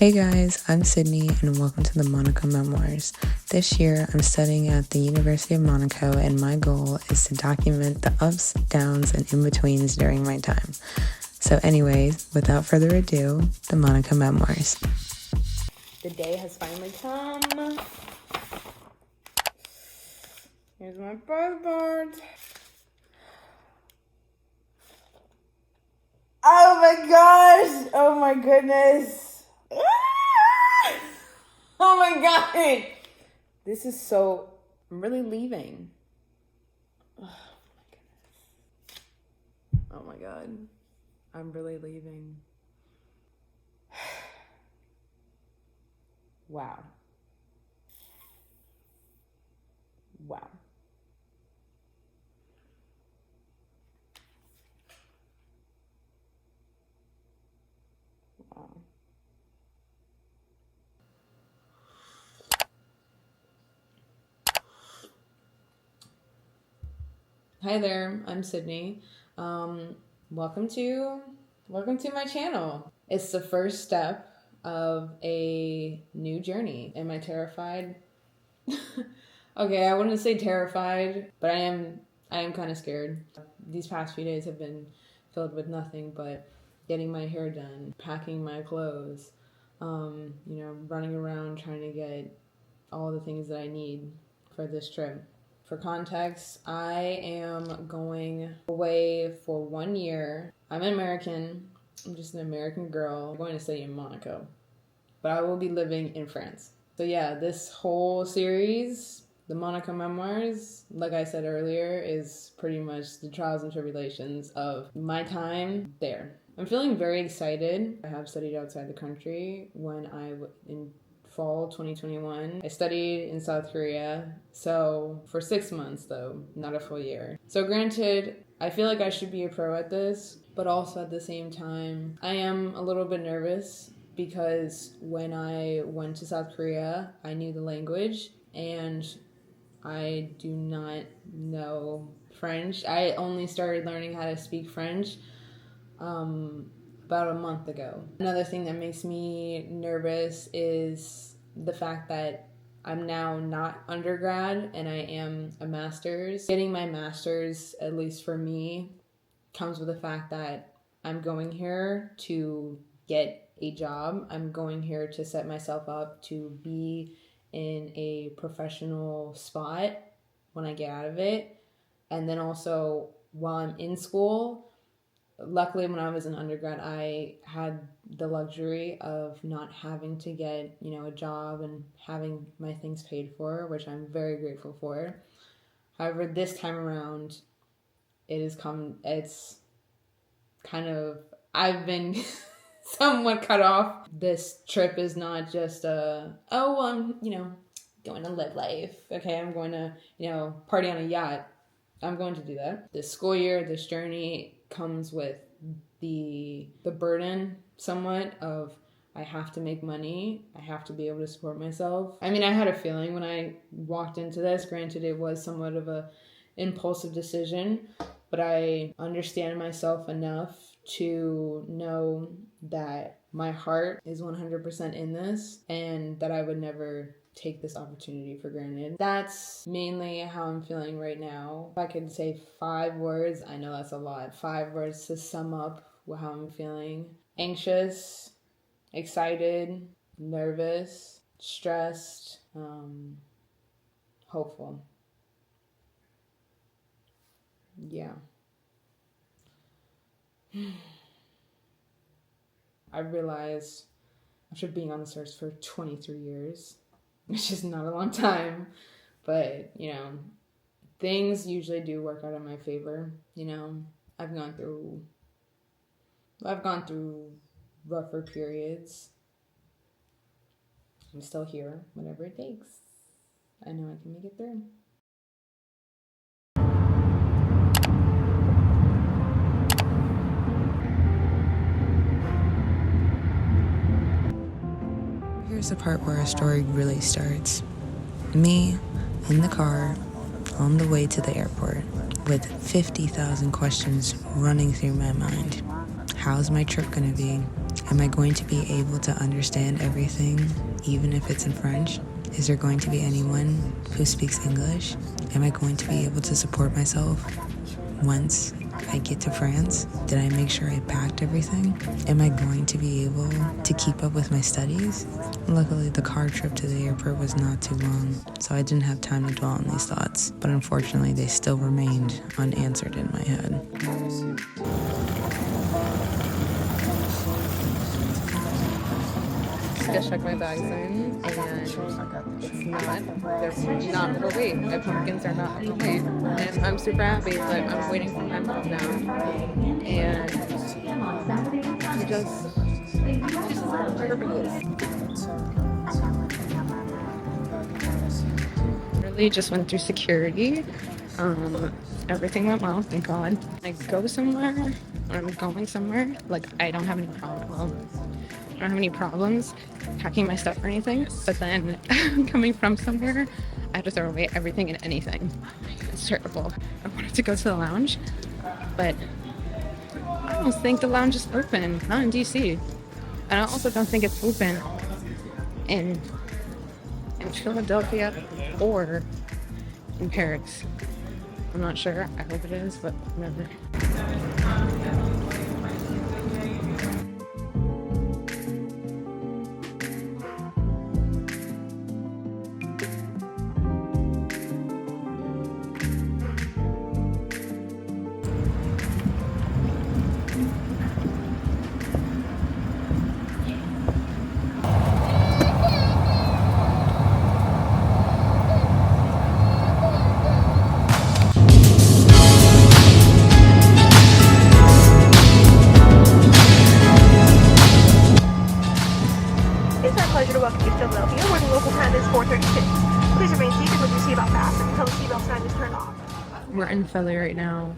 Hey guys, I'm Sydney and welcome to the Monaco Memoirs. This year I'm studying at the University of Monaco and my goal is to document the ups, downs, and in-betweens during my time. So anyways, without further ado, the Monaco Memoirs. The day has finally come. Here's my passport. Oh my gosh! Oh my goodness! Oh my god! This is so... I'm really leaving. Oh my goodness. Oh my god. I'm really leaving. Wow. Wow. Wow. Hi there, I'm Sydney. Welcome to my channel. It's the first step of a new journey. Am I terrified? Okay, I wouldn't say terrified, but I am kind of scared. These past few days have been filled with nothing but getting my hair done, packing my clothes, running around trying to get all the things that I need for this trip. For context, I am going away for 1 year. I'm an American. I'm just an American girl. I'm going to study in Monaco, but I will be living in France. So yeah, this whole series, the Monaco Memoirs, like I said earlier, is pretty much the trials and tribulations of my time there. I'm feeling very excited. I have studied outside the country when in fall 2021. I studied in South Korea, so for 6 months though, not a full year. So granted, I feel like I should be a pro at this, but also at the same time, I am a little bit nervous because when I went to South Korea, I knew the language and I do not know French. I only started learning how to speak French about a month ago. Another thing that makes me nervous is the fact that I'm now not undergrad and I am a master's. Getting my master's, at least for me, comes with the fact that I'm going here to get a job. I'm going here to set myself up to be in a professional spot when I get out of it. And then also while I'm in school, luckily when I was an undergrad, I had the luxury of not having to get, a job and having my things paid for, which I'm very grateful for. However, this time around, it's kind of, I've been somewhat cut off. This trip is not just I'm, going to live life. Okay, I'm going to, party on a yacht. I'm going to do that. This school year, this journey comes with the burden somewhat of I have to make money. I have to be able to support myself. I mean, I had a feeling when I walked into this. Granted, it was somewhat of a impulsive decision, but I understand myself enough to know that my heart is 100% in this and that I would never take this opportunity for granted. That's mainly how I'm feeling right now. If I could say 5 words, I know that's a lot, 5 words to sum up how I'm feeling: anxious, excited, nervous, stressed, hopeful. Yeah. I realized after being on this earth for 23 years, which is not a long time, but, things usually do work out in my favor. I've gone through rougher periods. I'm still here, whatever it takes. I know I can make it through. Here's the part where our story really starts. Me in the car on the way to the airport with 50,000 questions running through my mind. How's my trip gonna be? Am I going to be able to understand everything, even if it's in French? Is there going to be anyone who speaks English? Am I going to be able to support myself once I get to France? Did I make sure I packed everything? Am I going to be able to keep up with my studies? Luckily, the car trip to the airport was not too long, so I didn't have time to dwell on these thoughts, but unfortunately, they still remained unanswered in my head. Just check my bags in, and it's they're not overweight. My pumpkins are not overweight, and I'm super happy, but I'm waiting for my mom now, and I'm just really just went through security. Everything went well, thank God. I go somewhere, or I'm going somewhere, like I don't have any problem. Well, I don't have any problems packing my stuff or anything, but then coming from somewhere, I have to throw away everything and anything. It's terrible. I wanted to go to the lounge, but I don't think the lounge is open, not in DC. And I also don't think it's open in Philadelphia or in Paris. I'm not sure. I hope it is, but whatever. We're in Philly right now.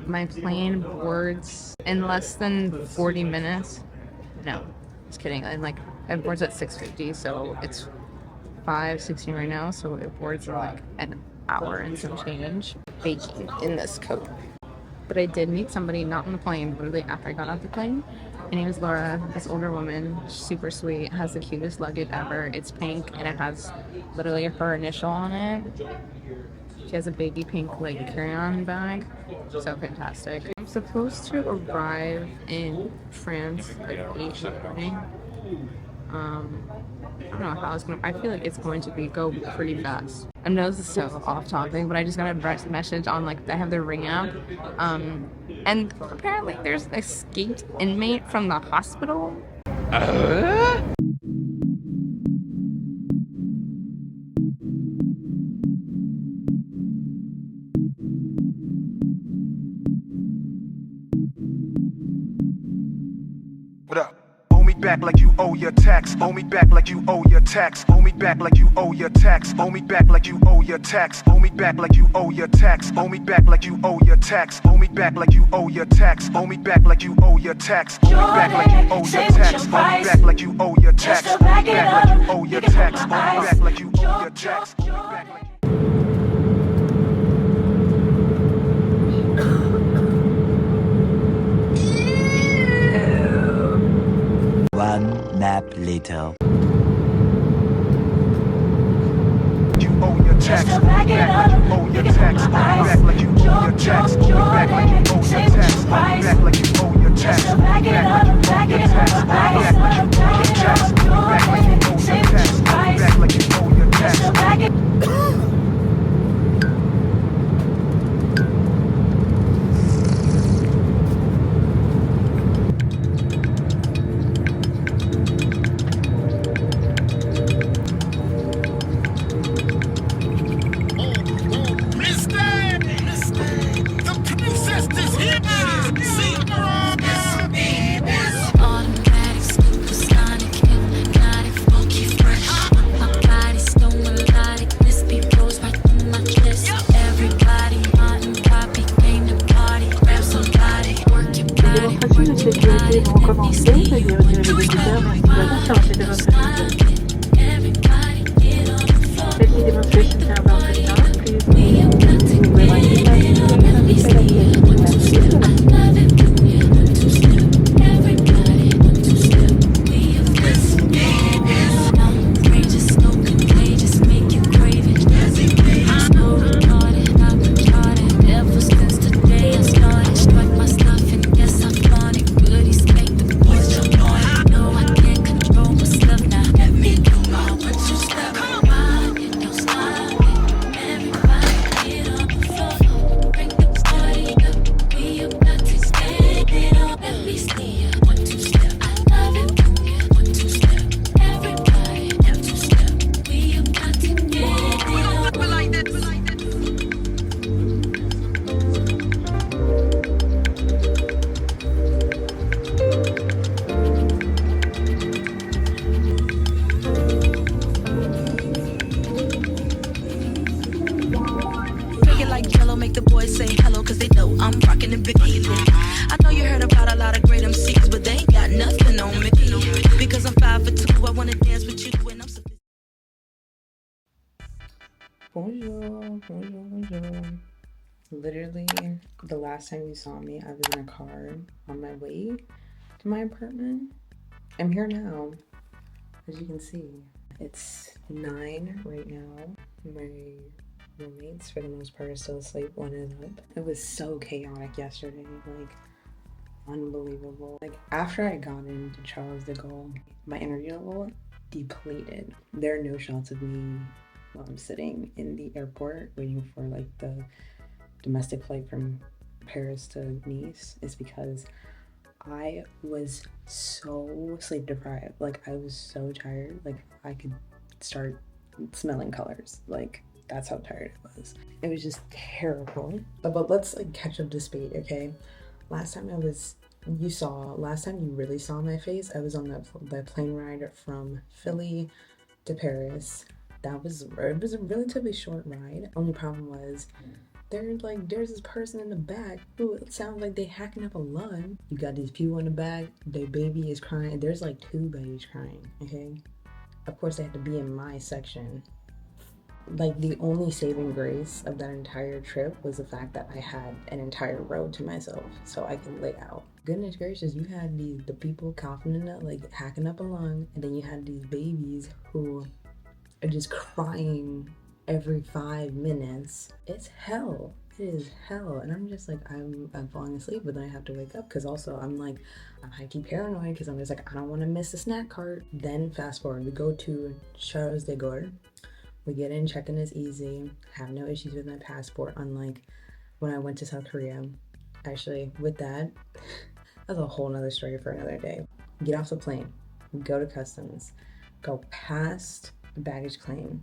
My plane boards in less than 40 minutes. No, just kidding. And like it boards at 6:50, so it's 5:16 right now. So it boards in like an hour and some change. Baking in this coat. But I did meet somebody not on the plane, literally after I got off the plane. Her name is Laura, this older woman, super sweet, has the cutest luggage ever. It's pink and it has literally her initial on it. She has a baby pink like carry-on bag. So fantastic. I'm supposed to arrive in France like 8 in the morning. I don't know how it's gonna. I feel like it's going to go pretty fast. I know this is so off topic, but I just got a direct message on like I have the Ring app, and apparently there's an escaped inmate from the hospital. What up? Owe me back like you owe your tax. Owe me back like you owe your tax. Owe me back like you owe your tax. Owe me back like you owe your tax. Owe me back like you owe your tax. Owe me back like you owe your tax. Owe me back like you owe your tax. Owe me back like you owe your tax. Owe me back like you owe your tax. Owe me back like you owe your tax. Owe me back like you owe your tax. Owe me back like you owe your tax. Owe me back like One nap later. you owe your tax. Owe me back like you owe your tax. Owe me back like you owe your tax. Owe me back like you owe your tax. Owe me back like you owe your tax. Owe me back like you owe your tax. Owe me back like you owe your tax. Owe me back like you owe your tax. Owe me back like you owe your tax. Automatic, supersonic, Bonjour, bonjour, bonjour. Literally, the last time you saw me, I was in a car on my way to my apartment. I'm here now, as you can see. It's 9 right now. My roommates, for the most part, are still asleep. One is up. It was so chaotic yesterday, like, unbelievable. Like, after I got into Charles de Gaulle, my energy level depleted. There are no shots of me while I'm sitting in the airport waiting for, like, the domestic flight from Paris to Nice. Is because I was so sleep deprived. Like, I was so tired. Like, I could start smelling colors. Like, that's how tired I was. It was just terrible. But let's, like, catch up to speed, okay? Last time you really saw my face, I was on the plane ride from Philly to Paris. It was a relatively short ride. Only problem was, there's this person in the back who it sounds like they hacking up a lung. You got these people in the back, their baby is crying. There's like 2 babies crying, okay? Of course they had to be in my section. Like, the only saving grace of that entire trip was the fact that I had an entire road to myself so I could lay out. Goodness gracious, you had the people coughing in it, like hacking up a lung, and then you had these babies who are just crying every 5 minutes. It's hell. It is hell. And I'm just like, I'm falling asleep, but then I have to wake up because also I'm high-key paranoid because I'm just like, I don't want to miss the snack cart. Then fast forward, we go to Charles de Gaulle. We get in, check-in is easy, have no issues with my passport, unlike when I went to South Korea. Actually, with that, that's a whole nother story for another day. Get off the plane, go to customs, go past the baggage claim,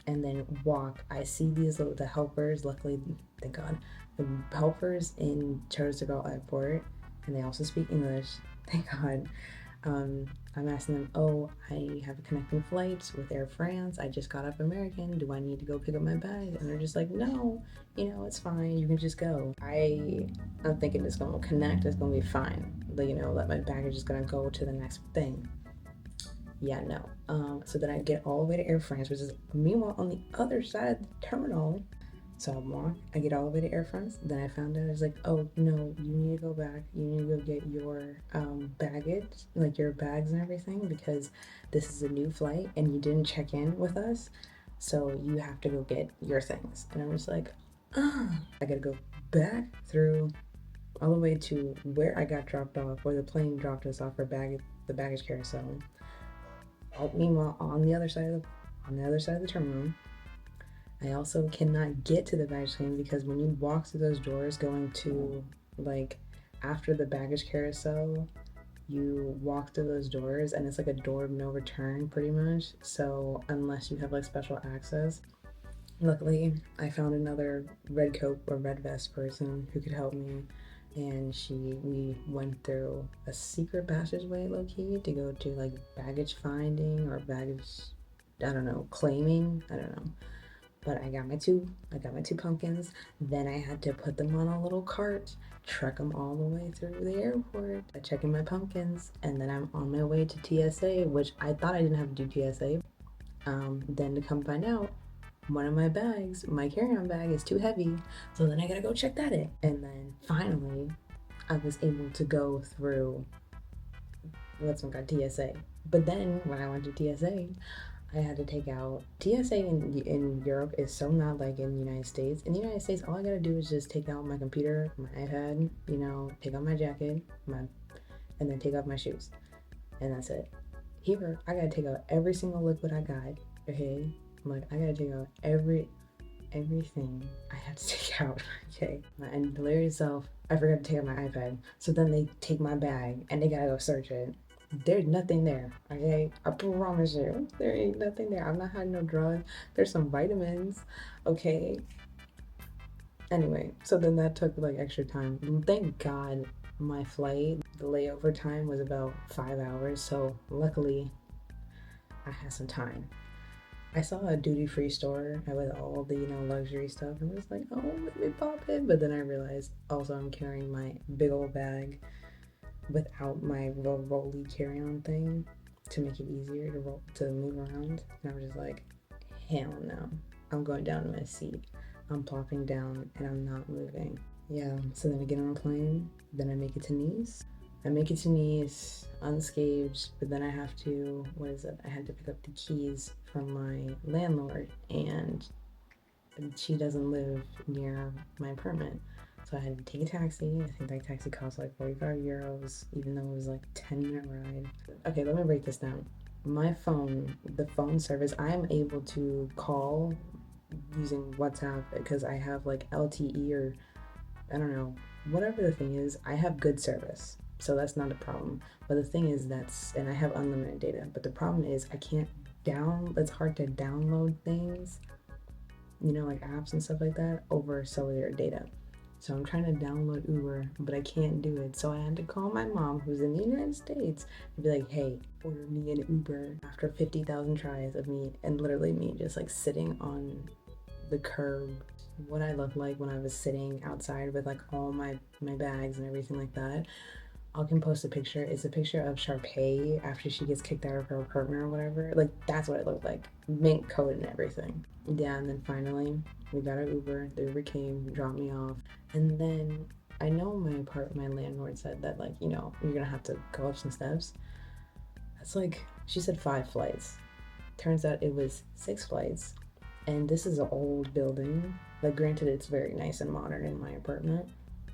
and then walk. I see the helpers, luckily, thank God, the helpers in Charles de Gaulle Airport, and they also speak English, thank God. I'm asking them, oh, I have a connecting flight with Air France. I just got up American. Do I need to go pick up my bag? And they're just like, no, it's fine. You can just go. I'm thinking it's going to connect. It's going to be fine. That my baggage is going to go to the next thing. Yeah, no. So then I get all the way to Air France, which is meanwhile on the other side of the terminal. So I get all the way to Air France. Then I found out, I was like, oh, no, you need to go back. You need to go get your baggage, like your bags and everything, because this is a new flight and you didn't check in with us. So you have to go get your things. And I'm just like, I gotta go back through all the way to where I got dropped off, where the plane dropped us off for the baggage carousel. Meanwhile, on the other side of the terminal, I also cannot get to the baggage claim because when you walk through those doors going to, like, after the baggage carousel, you walk through those doors and it's like a door of no return pretty much. So unless you have like special access, luckily I found another red coat or red vest person who could help me, and we went through a secret passageway low-key to go to like baggage finding or baggage, claiming, I don't know. But I got my two pumpkins. Then I had to put them on a little cart, truck them all the way through the airport. I check in my pumpkins, and then I'm on my way to TSA, which I thought I didn't have to do TSA. Then to come find out, one of my bags, my carry-on bag, is too heavy, so then I gotta go check that in. And then finally, I was able to go through TSA. But then when I went to TSA, I had to take out TSA in Europe is so not like in the United States. In the United States, all I gotta do is just take out my computer, my iPad, take out my jacket, and then take off my shoes, and that's it. Here, I gotta take out every single liquid I got. Okay, I gotta take out everything I had to take out. Okay, and hilarious self, I forgot to take out my iPad. So then they take my bag and they gotta go search it. There's nothing there, okay? I promise you, there ain't nothing there. I'm not hiding no drugs. There's some vitamins, okay? Anyway, so then that took like extra time. Thank God my flight, the layover time was about 5 hours, so luckily I had some time. I saw a duty-free store with all the, luxury stuff, and I was like, oh, let me pop it. But then I realized also I'm carrying my big old bag without my rolly carry-on thing to make it easier to move around. And I was just like, hell no. I'm going down to my seat. I'm plopping down and I'm not moving. Yeah, so then I get on a plane, then I make it to Nice. I make it to Nice unscathed, but then I have to, I had to pick up the keys from my landlord, and she doesn't live near my apartment. So I had to take a taxi. I think that taxi cost like 45 euros, even though it was like 10-minute ride. Okay, let me break this down. My phone, the phone service, I'm able to call using WhatsApp because I have like LTE or I don't know, whatever the thing is, I have good service. So that's not a problem. But the thing is and I have unlimited data. But the problem is it's hard to download things, like apps and stuff like that over cellular data. So I'm trying to download Uber, but I can't do it. So I had to call my mom, who's in the United States, and be like, hey, order me an Uber after 50,000 tries of me, and literally me just like sitting on the curb. What I looked like when I was sitting outside with like all my bags and everything like that. I can post a picture. It's a picture of Sharpay after she gets kicked out of her apartment or whatever. Like, that's what it looked like. Mink coat and everything. Yeah, and then finally, we got our Uber. The Uber came, dropped me off. And then, I know my landlord said that, like, you're gonna have to go up some steps. That's like, she said 5 flights. Turns out it was 6 flights. And this is an old building. Like, granted, it's very nice and modern in my apartment.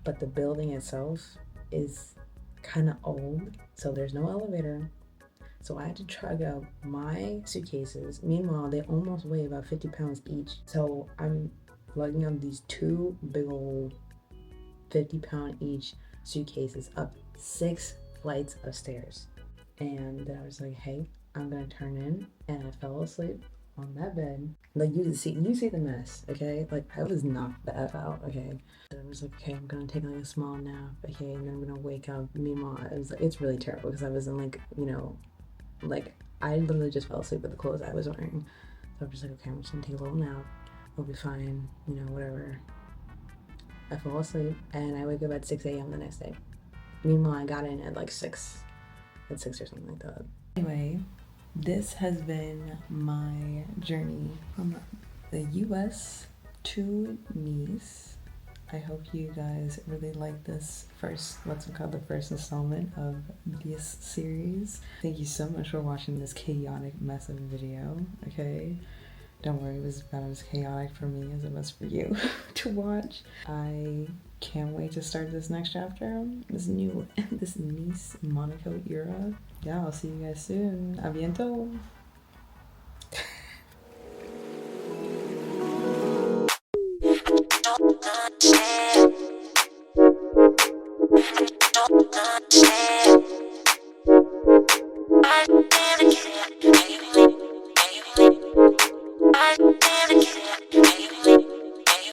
But the building itself is kind of old, so there's no elevator. So I had to trug up my suitcases. Meanwhile, they almost weigh about 50 pounds each. So I'm lugging up these 2 big old 50-pound each suitcases up 6 flights of stairs. And then I was like, hey, I'm gonna turn in, and I fell asleep on that bed. Like, you see the mess, okay? Like, I was knocked the F out, okay? So I was like, okay, I'm gonna take like a small nap, okay, and then I'm gonna wake up. Meanwhile, it's really terrible because I was in like, I literally just fell asleep with the clothes I was wearing. So I'm just like, okay, I'm just gonna take a little nap. I'll be fine, whatever. I fall asleep and I wake up at 6 a.m. the next day. Meanwhile, I got in at like 6 or something like that. Anyway, this has been my journey from the US to Nice. I hope you guys really like this what's it called, the first installment of this series. Thank you so much for watching this chaotic mess of a video, okay? Don't worry, it was about as chaotic for me as it was for you to watch. I can't wait to start this next chapter, this Nice Monaco era. Yeah, I'll see you guys soon. A bientôt. Don't